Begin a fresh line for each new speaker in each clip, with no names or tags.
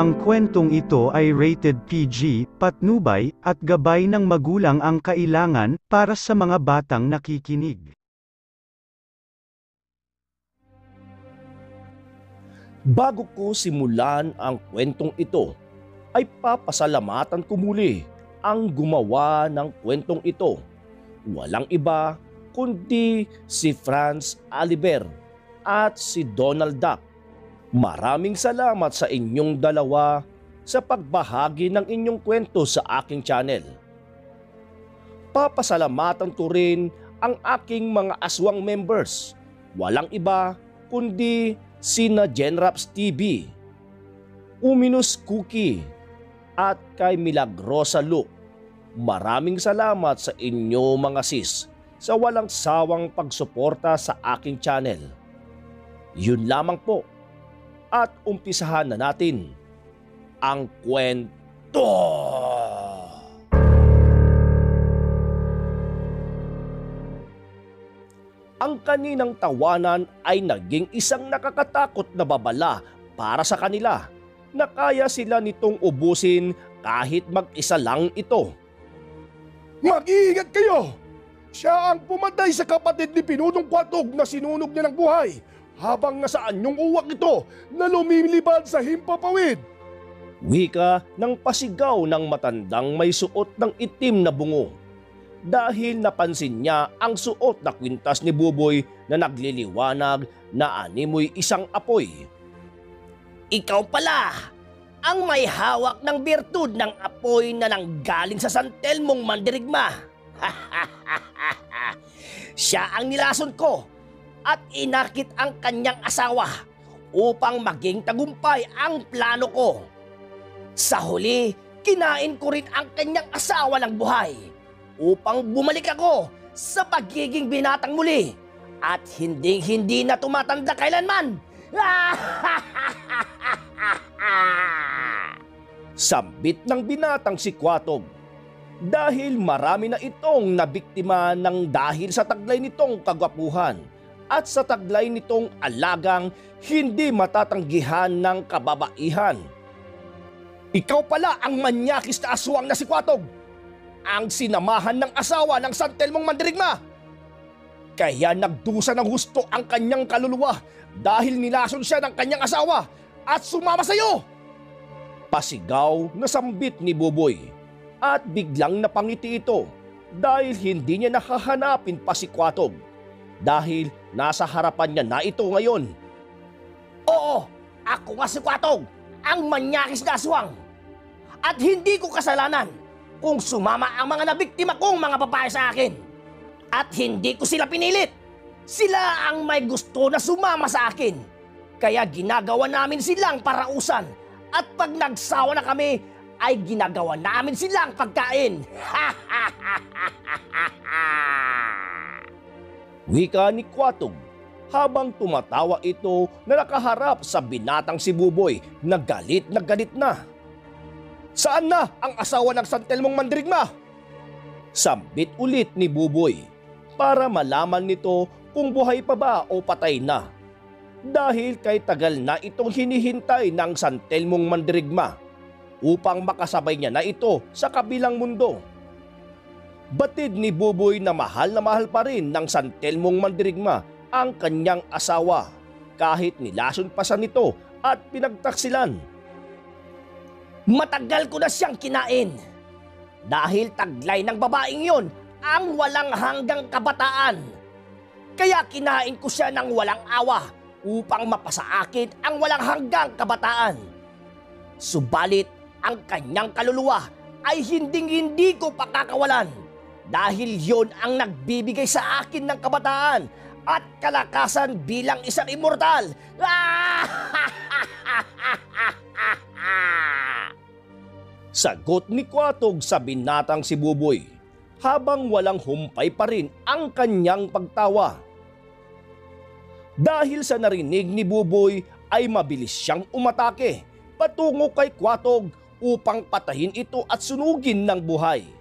Ang kwentong ito ay rated PG, patnubay, at gabay ng magulang ang kailangan para sa mga batang nakikinig.
Bago ko simulan ang kwentong ito, ay papasalamatan ko muli ang gumawa ng kwentong ito. Walang iba kundi si Franz Aliber at si Donald Duck. Maraming salamat sa inyong dalawa sa pagbahagi ng inyong kwento sa aking channel. Papasalamatan ko rin ang aking mga aswang members. Walang iba kundi sina Genraps TV, Uminus Cookie, at kay Milagrosa Luke. Maraming salamat sa inyo mga sis sa walang sawang pagsuporta sa aking channel. Yun lamang po. At umpisahan na natin ang kwento. Ang kaninang tawanan ay naging isang nakakatakot na babala para sa kanila na kaya sila nitong ubusin kahit mag-isa lang ito.
Mag-iingat kayo! Siya ang pumatay sa kapatid ni Pinunong Kwatog na sinunog niya ng buhay habang nasaan yung uwak ito na lumilibad sa himpapawid.
Wika ng pasigaw ng matandang may suot ng itim na bungo dahil napansin niya ang suot na kwintas ni Buboy na nagliliwanag na animoy isang apoy.
Ikaw pala ang may hawak ng birtud ng apoy na nanggaling sa San Telmong Mandirigma. Siya ang nilason ko at inakit ang kanyang asawa upang maging tagumpay ang plano ko. Sa huli, kinain ko rin ang kanyang asawa ng buhay upang bumalik ako sa pagiging binatang muli at hindi na tumatanda kailanman.
Sambit ng binatang si Kwatog dahil marami na itong nabiktima ng dahil sa taglay nitong kagwapuhan at sa taglay nitong alagang hindi matatanggihan ng kababaihan. Ikaw pala ang manyakis na aswang na si Kwatog, ang sinamahan ng asawa ng San Telmong Mandirigma. Kaya nagdusa ng husto ang kanyang kaluluwa dahil nilason siya ng kanyang asawa at sumama sa iyo. Pasigaw na sambit ni Buboy at biglang napangiti ito dahil hindi niya nakahanapin pa si Kwatog dahil nasa harapan niya na ito ngayon.
Oo, ako nga si Kwatog, ang manyakis na aswang. At hindi ko kasalanan kung sumama ang mga nabiktima kong mga babae sa akin. At hindi ko sila pinilit. Sila ang may gusto na sumama sa akin. Kaya ginagawa namin silang parausan. At pag nagsawa na kami, ay ginagawa namin silang pagkain.
Wika ni Kwatog habang tumatawa ito na nakaharap sa binatang si Buboy na galit na. Saan na ang asawa ng San Telmong Mandirigma? Sambit ulit ni Buboy para malaman nito kung buhay pa ba o patay na. Dahil kay tagal na itong hinihintay ng San Telmong Mandirigma upang makasabay niya na ito sa kabilang mundo. Batid ni Buboy na mahal pa rin ng San Telmong Mandirigma ang kanyang asawa kahit nilason pa sa nito at pinagtaksilan.
Matagal ko na siyang kinain dahil taglay ng babaeng yon ang walang hanggang kabataan. Kaya kinain ko siya ng walang awa upang mapasa akin ang walang hanggang kabataan. Subalit ang kanyang kaluluwa ay hindi ko pakakawalan dahil yon ang nagbibigay sa akin ng kabataan at kalakasan bilang isang immortal.
Sagot ni Kwatog sa binatang si Buboy habang walang humpay pa rin ang kanyang pagtawa. Dahil sa narinig ni Buboy ay mabilis siyang umatake patungo kay Kwatog upang patayin ito at sunugin ng buhay.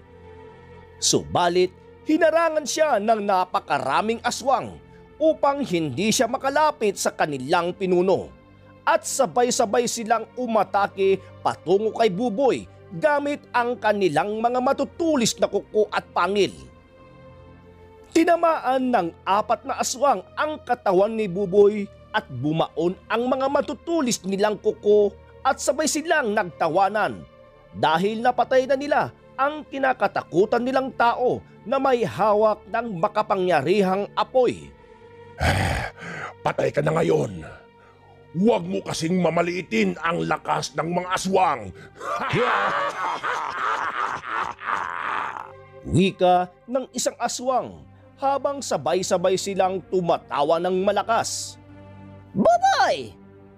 Subalit hinarangan siya ng napakaraming aswang upang hindi siya makalapit sa kanilang pinuno at sabay-sabay silang umatake patungo kay Buboy gamit ang kanilang mga matutulis na kuko at pangil. Tinamaan ng 4 na aswang ang katawan ni Buboy at bumaon ang mga matutulis nilang kuko at sabay silang nagtawanan dahil napatay na nila ang kinakatakutan nilang tao na may hawak ng makapangyarihang apoy.
Patay ka na ngayon. Huwag mo kasing mamaliitin ang lakas ng mga aswang.
Wika ng isang aswang habang sabay-sabay silang tumatawa ng malakas.
Buboy!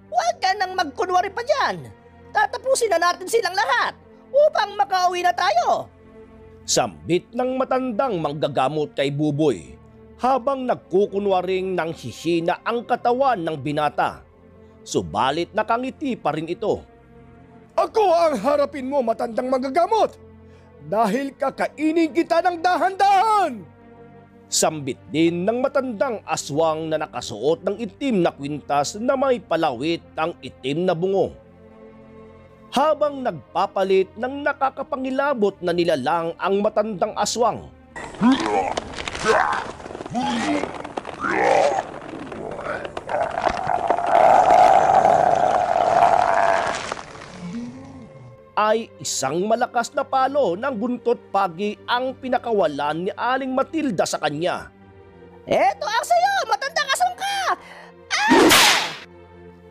Huwag ka nang magkunwari pa dyan! Tatapusin na natin silang lahat upang makauwi na tayo!
Sambit ng matandang manggagamot kay Buboy habang nagkukunwaring nang hihina ang katawan ng binata. Subalit nakangiti pa rin ito.
Ako ang harapin mo, matandang manggagamot! Dahil kakainin kita ng dahan-dahan!
Sambit din ng matandang aswang na nakasuot ng itim na kwintas na may palawit ang itim na bungo. Habang nagpapalit ng nakakapangilabot na nilalang ang matandang aswang. Ay isang malakas na palo ng buntot pagi ang pinakawalan ni Aling Matilda sa kanya.
Eto ang sayo! Matandang aswang ka!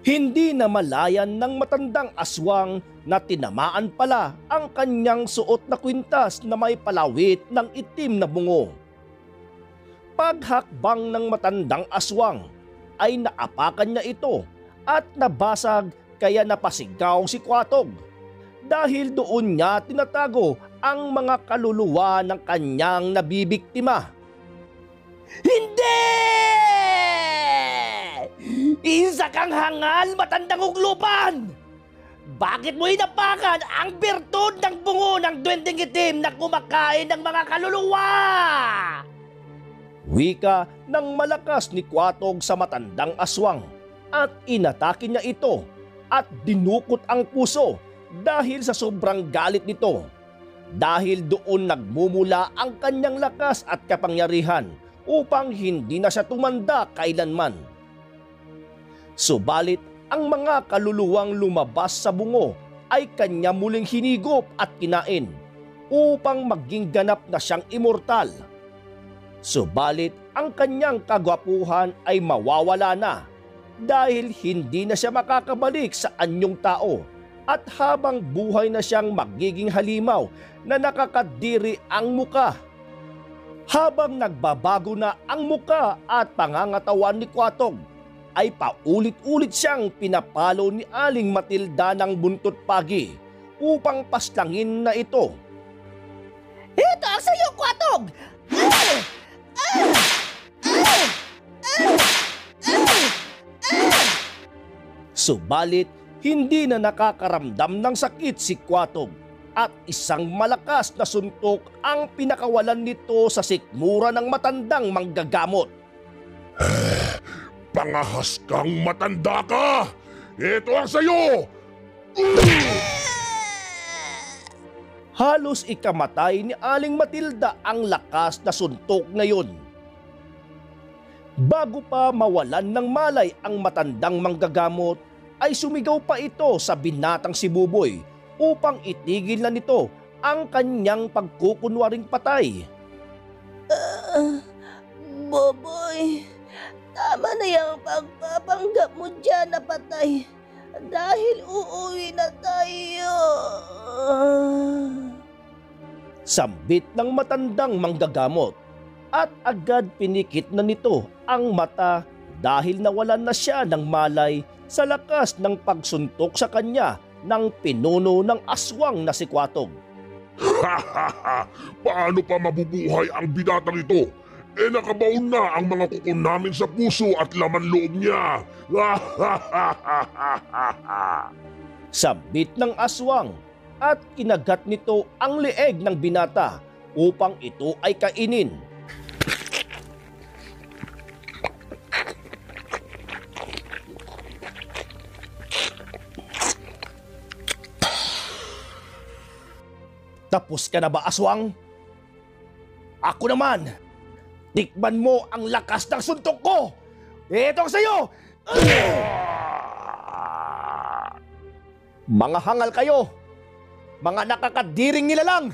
Hindi na malayan ng matandang aswang na tinamaan pala ang kanyang suot na kwintas na may palawit ng itim na bungo. Paghakbang ng matandang aswang ay naapakan niya ito at nabasag kaya napasigaw si Kuatog. Dahil doon niya tinatago ang mga kaluluwa ng kanyang nabibiktima.
Hindi! Isa kang hangal, matandang uglupan! Bakit mo inapakan ang birtud ng bungo ng duwendeng itim na kumakain ng mga kaluluwa?
Wika ng malakas ni Kuatog sa matandang aswang at inatake niya ito at dinukot ang puso dahil sa sobrang galit nito. Dahil doon nagmumula ang kanyang lakas at kapangyarihan upang hindi na siya tumanda kailanman. Subalit ang mga kaluluwang lumabas sa bungo ay kanya muling hinigop at kinain upang maging ganap na siyang immortal. Subalit ang kanyang kagwapuhan ay mawawala na dahil hindi na siya makakabalik sa anyong tao. At habang buhay na siyang magiging halimaw na nakakadiri ang muka. Habang nagbabago na ang muka at pangangatawan ni Kuatog, ay paulit-ulit siyang pinapalo ni Aling Matilda ng buntot pagi upang paslangin na ito.
Ito ang sayo, Kuatog!
Subalit, hindi na nakakaramdam ng sakit si Kuatog at isang malakas na suntok ang pinakawalan nito sa sikmura ng matandang manggagamot.
Pangahas kang matanda ka! Ito ang sayo!
Halos ikamatay ni Aling Matilda ang lakas na suntok na yun. Bago pa mawalan ng malay ang matandang manggagamot, ay sumigaw pa ito sa binatang si Buboy upang itigil na nito ang kanyang pagkukunwaring patay.
Buboy, tama na yung pagpapanggap mo dyan na patay dahil uuwi na tayo.
Sambit ng matandang manggagamot at agad pinikit na nito ang mata dahil nawalan na siya ng malay sa lakas ng pagsuntok sa kanya ng pinuno ng aswang na si Kuatog.
Paano pa mabubuhay ang binatang ito? Nakabaon na ang mga kuko namin sa puso at laman loob niya.
Sambit ng aswang at kinagat nito ang leeg ng binata upang ito ay kainin. Tapos ka na ba, aswang? Ako naman, tikman mo ang lakas ng suntok ko! Ito ang sa'yo! Mga hangal kayo! Mga nakakadiring nilalang!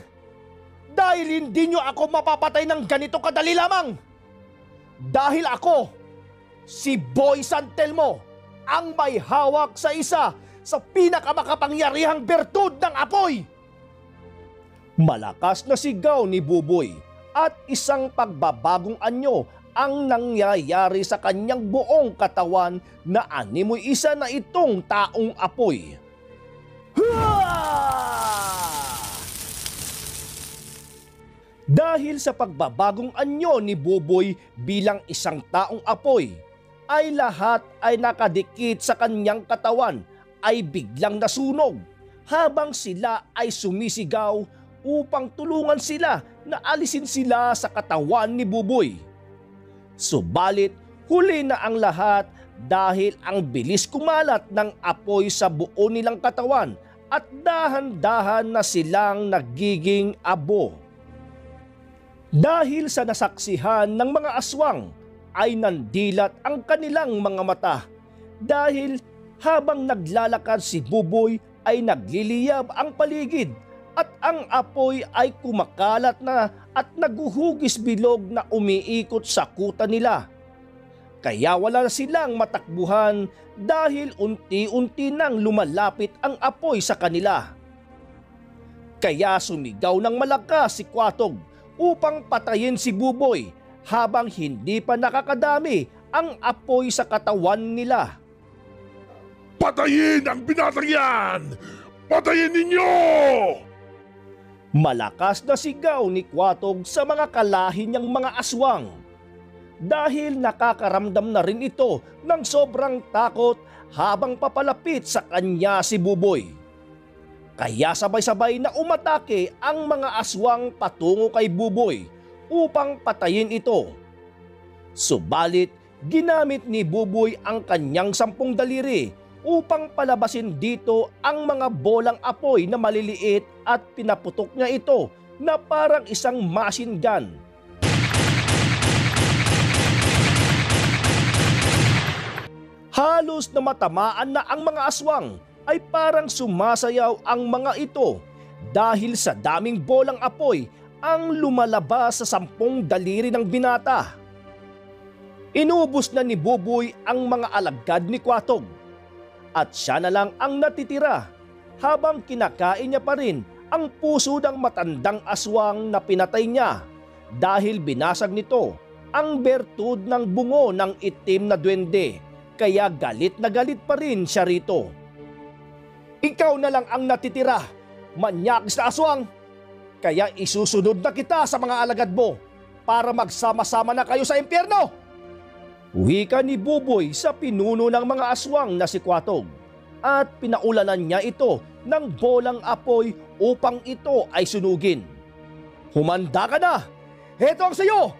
Dahil hindi nyo ako mapapatay ng ganito kadali lamang! Dahil ako, si Boy Santelmo, ang may hawak sa isa sa pinakamakapangyarihang bertud ng apoy! Malakas na sigaw ni Buboy at isang pagbabagong anyo ang nangyayari sa kanyang buong katawan na animoy isa na itong taong apoy. Dahil sa pagbabagong anyo ni Buboy bilang isang taong apoy, ay lahat ay nakadikit sa kanyang katawan ay biglang nasunog habang sila ay sumisigaw upang tulungan sila na alisin sila sa katawan ni Buboy. Subalit huli na ang lahat dahil ang bilis kumalat ng apoy sa buo nilang katawan at dahan-dahan na silang nagiging abo. Dahil sa nasaksihan ng mga aswang ay nandilat ang kanilang mga mata dahil habang naglalakad si Buboy ay nagliliyab ang paligid at ang apoy ay kumakalat na at naguhugis bilog na umiikot sa kuta nila. Kaya wala silang matakbuhan dahil unti-unti nang lumalapit ang apoy sa kanila. Kaya sumigaw ng malakas si Kwatog upang patayin si Buboy habang hindi pa nakakadami ang apoy sa katawan nila.
Patayin ang binatang yan! Patayin ninyo!
Malakas na sigaw ni Kwatog sa mga kalahi niyang mga aswang. Dahil nakakaramdam na rin ito ng sobrang takot habang papalapit sa kanya si Buboy. Kaya sabay-sabay na umatake ang mga aswang patungo kay Buboy upang patayin ito. Subalit ginamit ni Buboy ang kanyang 10 daliri upang palabasin dito ang mga bolang apoy na maliliit at pinaputok niya ito na parang isang machine gun. Halos na matamaan na ang mga aswang ay parang sumasayaw ang mga ito dahil sa daming bolang apoy ang lumalabas sa 10 daliri ng binata. Inubos na ni Buboy ang mga alagad ni Kwatog at siya na lang ang natitira habang kinakain niya pa rin ang puso ng matandang aswang na pinatay niya dahil binasag nito ang bertud ng bungo ng itim na duwende, kaya galit na galit pa rin siya rito. Ikaw na lang ang natitira, manyakis na aswang! Kaya isusunod na kita sa mga alagad mo para magsama-sama na kayo sa impyerno! Wika ni Buboy sa pinuno ng mga aswang na si Kwatog at pinaulanan niya ito ng bolang apoy upang ito ay sunugin. Humanda ka na! Heto ang sayo!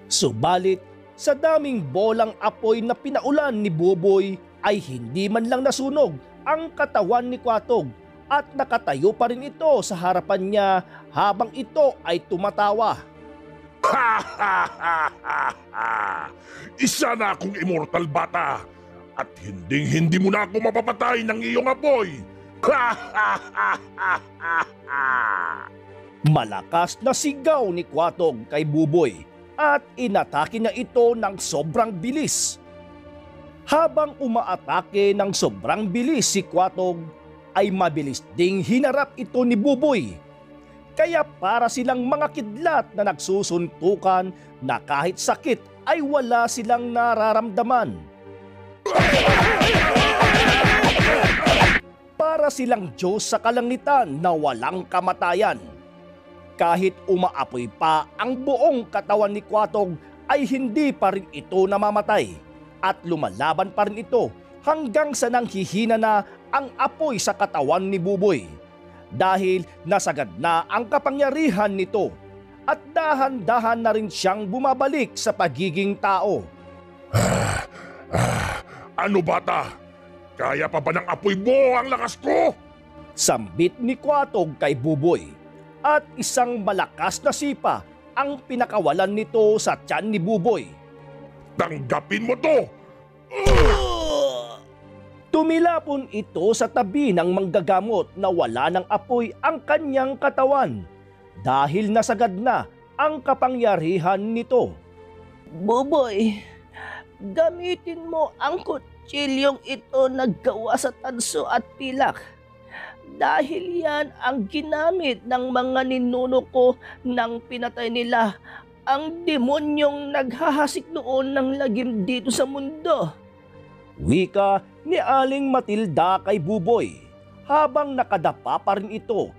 Subalit sa daming bolang apoy na pinaulan ni Buboy ay hindi man lang nasunog ang katawan ni Kwatog at nakatayo pa rin ito sa harapan niya habang ito ay tumatawa.
Isa na akong immortal bata at hindi mo na ako mapapatay ng iyong apoy.
Malakas na sigaw ni Kwatog kay Buboy at inatake niya ito ng sobrang bilis. Habang umaatake ng sobrang bilis si Kwatog, ay mabilis ding hinarap ito ni Buboy. Kaya para silang mga kidlat na nagsusuntukan na kahit sakit ay wala silang nararamdaman. Para silang Diyos sa kalangitan na walang kamatayan. Kahit umaapoy pa ang buong katawan ni Kwatog ay hindi pa rin ito namamatay at lumalaban pa rin ito hanggang sa nanghihina na ang apoy sa katawan ni Buboy dahil nasagad na ang kapangyarihan nito at dahan-dahan na rin siyang bumabalik sa pagiging tao.
Ano bata? Kaya pa ba ng apoy mo ang lakas ko?
Sambit ni Kwatog kay Buboy at isang malakas na sipa ang pinakawalan nito sa tiyan ni Buboy.
Tanggapin mo to!
Tumilapon ito sa tabi ng manggagamot na wala ng apoy ang kanyang katawan dahil nasagad na ang kapangyarihan nito.
Buboy, gamitin mo ang kutsilyong ito na gawa sa tanso at pilak. Dahil yan ang ginamit ng mga ninuno ko nang pinatay nila ang demonyong naghahasik noon ng lagim dito sa mundo.
Wika ni Aling Matilda kay Buboy habang nakadapa pa rin ito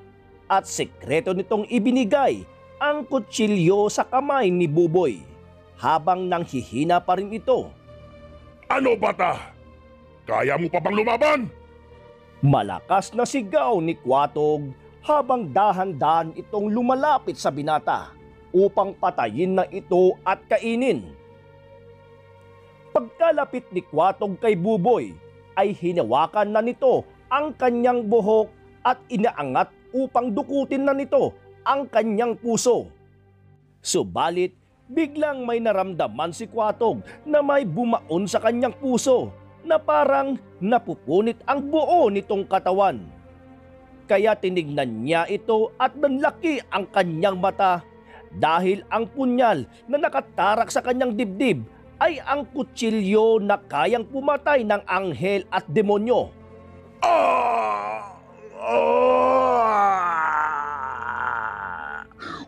at sekreto nitong ibinigay ang kutsilyo sa kamay ni Buboy habang nanghihina pa rin ito.
Ano bata? Kaya mo pa bang lumaban?
Malakas na sigaw ni Kwatog habang dahan-dahan itong lumalapit sa binata upang patayin na ito at kainin. Pagkalapit ni Kwatog kay Buboy ay hinawakan na nito ang kanyang buhok at inaangat upang dukutin na nito ang kanyang puso. Subalit biglang may naramdaman si Kwatog na may bumaon sa kanyang puso na parang napupunit ang buo nitong katawan. Kaya tinignan niya ito at nanlaki ang kanyang mata dahil ang punyal na nakatarak sa kanyang dibdib ay ang kutsilyo na kayang pumatay ng anghel at demonyo.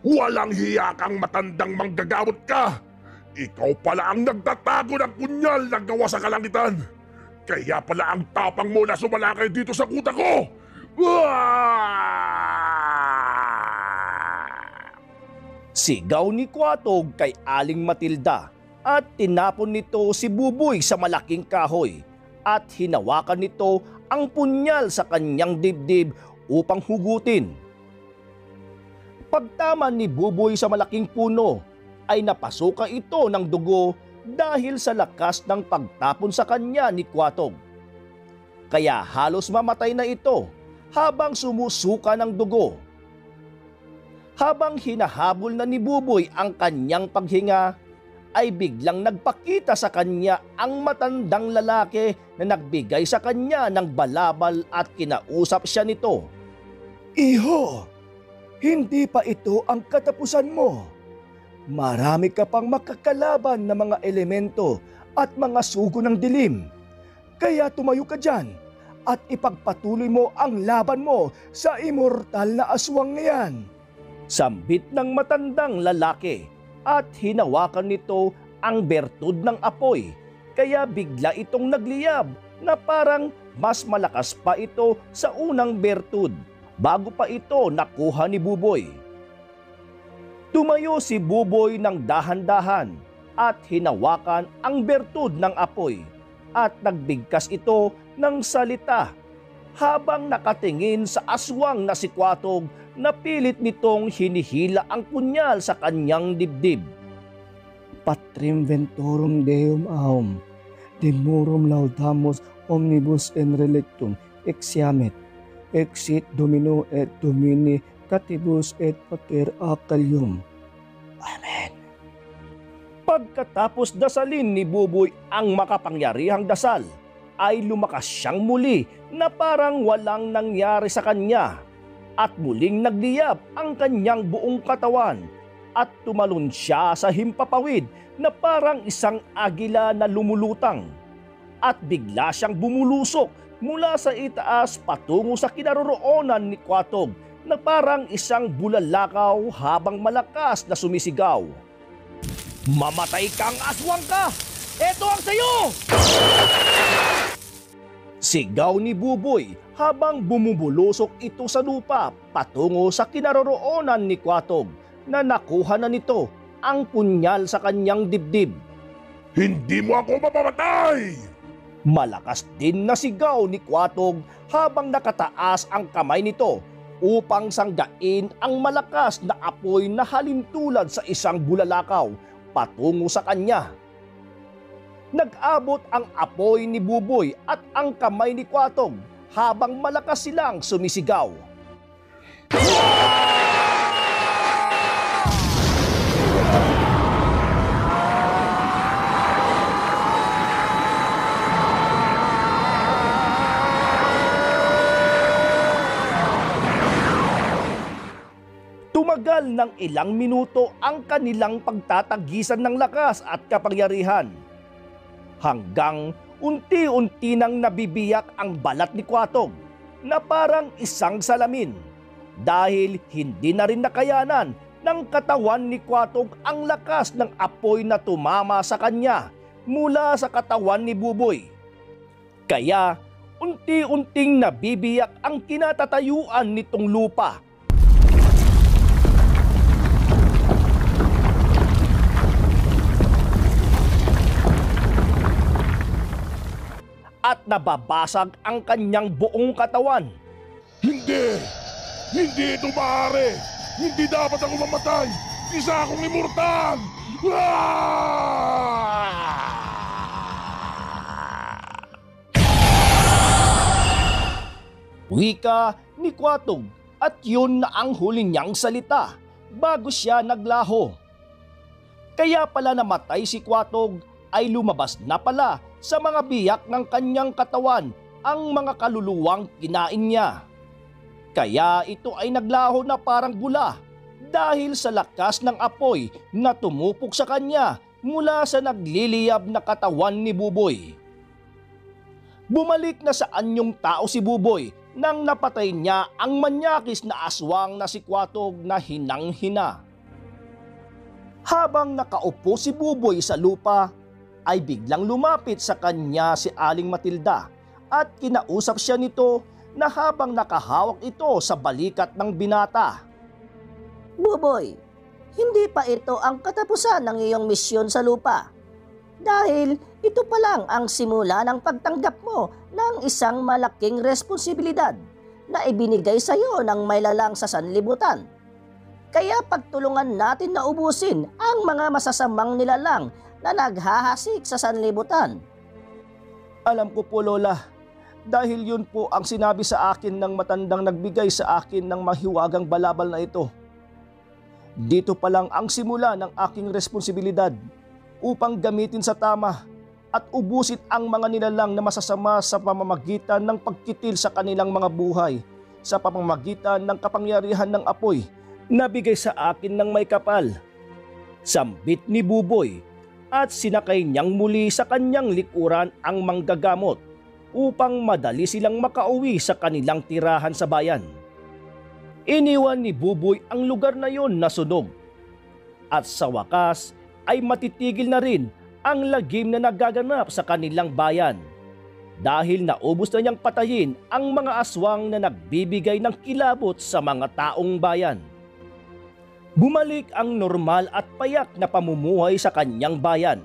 Walang hiya kang matandang manggagamot ka! Ikaw pala ang nagtatago ng punyal na gawa sa kalangitan! Kaya pala ang tapang mo na sumalakay dito sa kuta ko!
Sigaw ni Kwatog kay Aling Matilda at tinapon nito si Buboy sa malaking kahoy at hinawakan nito ang punyal sa kanyang dibdib upang hugutin. Pagtama ni Buboy sa malaking puno ay napasuka ito ng dugo dahil sa lakas ng pagtapon sa kanya ni Kwatog. Kaya halos mamatay na ito habang sumusuka ng dugo. Habang hinahabol na ni Buboy ang kanyang paghinga, ay biglang nagpakita sa kanya ang matandang lalaki na nagbigay sa kanya ng balabal at kinausap siya nito. Iho, hindi pa ito ang katapusan mo. Marami ka pang makakalaban na mga elemento at mga sugo ng dilim. Kaya tumayo ka dyan at ipagpatuloy mo ang laban mo sa immortal na aswang na yan. Sambit ng matandang lalaki at hinawakan nito ang bertud ng apoy. Kaya bigla itong nagliyab na parang mas malakas pa ito sa unang bertud bago pa ito nakuha ni Buboy. Tumayo si Buboy ng dahan-dahan at hinawakan ang bertud ng apoy at nagbigkas ito ng salita habang nakatingin sa aswang na si Kwatog na pilit nitong hinihila ang punyal sa kanyang dibdib. Patrim ventorum deum aum, demorum laudamus omnibus in relictum exiamet, exit domino et domini catibus et pater acalium. Amen. Pagkatapos dasalin ni Buboy ang makapangyarihang dasal, ay lumakas siyang muli na parang walang nangyari sa kanya at muling nagliyab ang kanyang buong katawan at tumalon siya sa himpapawid na parang isang agila na lumulutang at bigla siyang bumulusok mula sa itaas patungo sa kinaroroonan ni Kwatog na parang isang bulalakaw habang malakas na sumisigaw. Mamatay kang aswang ka! Ito ang sayo! Sigaw ni Buboy habang bumubulusok ito sa lupa patungo sa kinaroroonan ni Kwatog na nakuha na nito ang punyal sa kanyang dibdib.
Hindi mo ako mapamatay!
Malakas din na sigaw ni Kwatog habang nakataas ang kamay nito upang sanggain ang malakas na apoy na halintulad sa isang bulalakaw patungo sa kanya. Nag-abot ang apoy ni Buboy at ang kamay ni Kwatog habang malakas silang sumisigaw. Tumagal ng ilang minuto ang kanilang pagtatagisan ng lakas at kapangyarihan. Hanggang unti-unti nang nabibiyak ang balat ni Kwatog na parang isang salamin dahil hindi na rin nakayanan ng katawan ni Kwatog ang lakas ng apoy na tumama sa kanya mula sa katawan ni Buboy. Kaya unti-unting nabibiyak ang kinatatayuan nitong lupa. At nababasag ang kanyang buong katawan.
Hindi! Hindi ito maaari! Hindi dapat ako mamatay! Isa akong immortal!
Wika ni Kwatog at yun na ang huli niyang salita bago siya naglaho. Kaya pala namatay si Kwatog ay lumabas na pala sa mga biyak ng kanyang katawan ang mga kaluluwang kinain niya. Kaya ito ay naglaho na parang bula dahil sa lakas ng apoy na tumupok sa kanya mula sa nagliliyab na katawan ni Buboy. Bumalik na sa anyong tao si Buboy nang napatay niya ang manyakis na aswang na si Kwatog na hinang-hina. Habang nakaupo si Buboy sa lupa, ay biglang lumapit sa kanya si Aling Matilda at kinausap siya nito na habang nakahawak ito sa balikat ng binata.
Buboy, hindi pa ito ang katapusan ng iyong misyon sa lupa. Dahil ito pa lang ang simula ng pagtanggap mo ng isang malaking responsibilidad na ibinigay sa iyo ng may lalang sa sanlibutan. Kaya pagtulungan natin na ubusin ang mga masasamang nilalang na naghahasik sa sanlibutan.
Alam ko po, Lola, dahil yun po ang sinabi sa akin ng matandang nagbigay sa akin ng mahiwagang balabal na ito. Dito pa lang ang simula ng aking responsibilidad upang gamitin sa tama at ubusin ang mga nilalang na masasama sa pamamagitan ng pagkitil sa kanilang mga buhay, sa pamamagitan ng kapangyarihan ng apoy na bigay sa akin ng may kapal. Sambit ni Buboy at sinakay niyang muli sa kanyang likuran ang manggagamot upang madali silang makauwi sa kanilang tirahan sa bayan. Iniwan ni Buboy ang lugar na yon na sunog. At sa wakas ay matitigil na rin ang lagim na nagaganap sa kanilang bayan dahil naubos na niyang patayin ang mga aswang na nagbibigay ng kilabot sa mga taong bayan. Bumalik ang normal at payak na pamumuhay sa kanyang bayan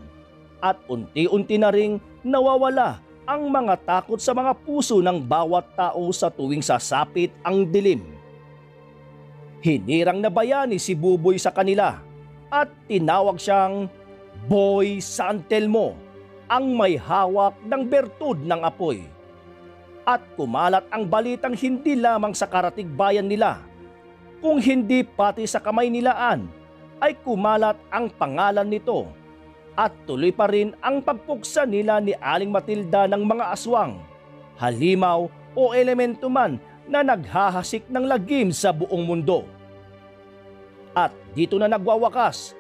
at unti-unti na ring nawawala ang mga takot sa mga puso ng bawat tao sa tuwing sasapit ang dilim. Hinirang na bayani si Buboy sa kanila at tinawag siyang Boy San Telmo, ang may hawak ng bertud ng apoy. At kumalat ang balitang hindi lamang sa karatig bayan nila, kung hindi pati sa kamay nilaan ay kumalat ang pangalan nito at tuloy pa rin ang pagpuksa nila ni Aling Matilda ng mga aswang, halimaw o elemento man na naghahasik ng lagim sa buong mundo. At dito na nagwawakas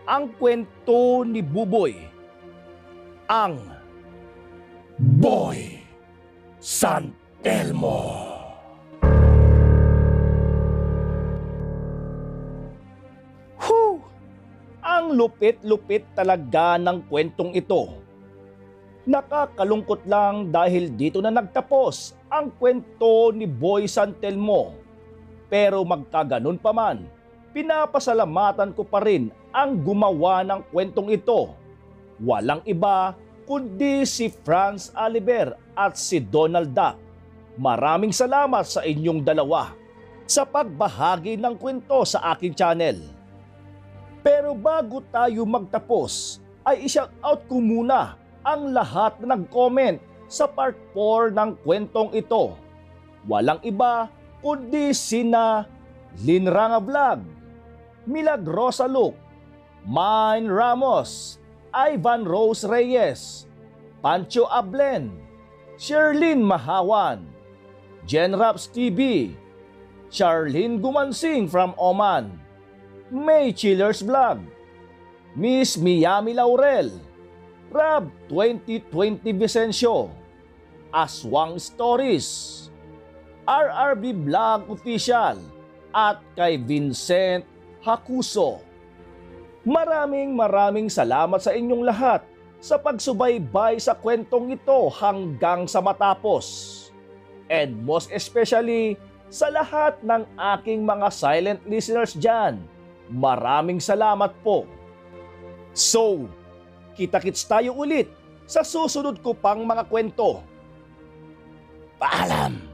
ang kwento ni Buboy, ang Boy San Telmo. Ang lupit-lupit talaga ng kwentong ito. Nakakalungkot lang dahil dito na nagtapos ang kwento ni Boy San Telmo. Pero magkaganon pa man, pinapasalamatan ko pa rin ang gumawa ng kwentong ito. Walang iba kundi si Franz Aliber at si Donald Duck. Maraming salamat sa inyong dalawa sa pagbahagi ng kwento sa aking channel. Pero bago tayo magtapos, ay i-shoutout ko muna ang lahat na nag-comment sa part 4 ng kwentong ito. Walang iba kundi sina Linranga Vlog, Milagrosa Luke, Mine Ramos, Ivan Rose Reyes, Pancho Ablen, Sherlyn Mahawan, Jen Raps TV, Charlene Gumansing from Oman, May Chillers Vlog, Miss Miami Laurel, Rab 2020 Vicencio, Aswang Stories, RRB Vlog Official, at kay Vincent Hakuso. Maraming salamat sa inyong lahat sa pagsubaybay sa kwentong ito hanggang sa matapos. And most especially sa lahat ng aking mga silent listeners dyan, maraming salamat po. So, kita-kits tayo ulit sa susunod ko pang mga kwento. Paalam!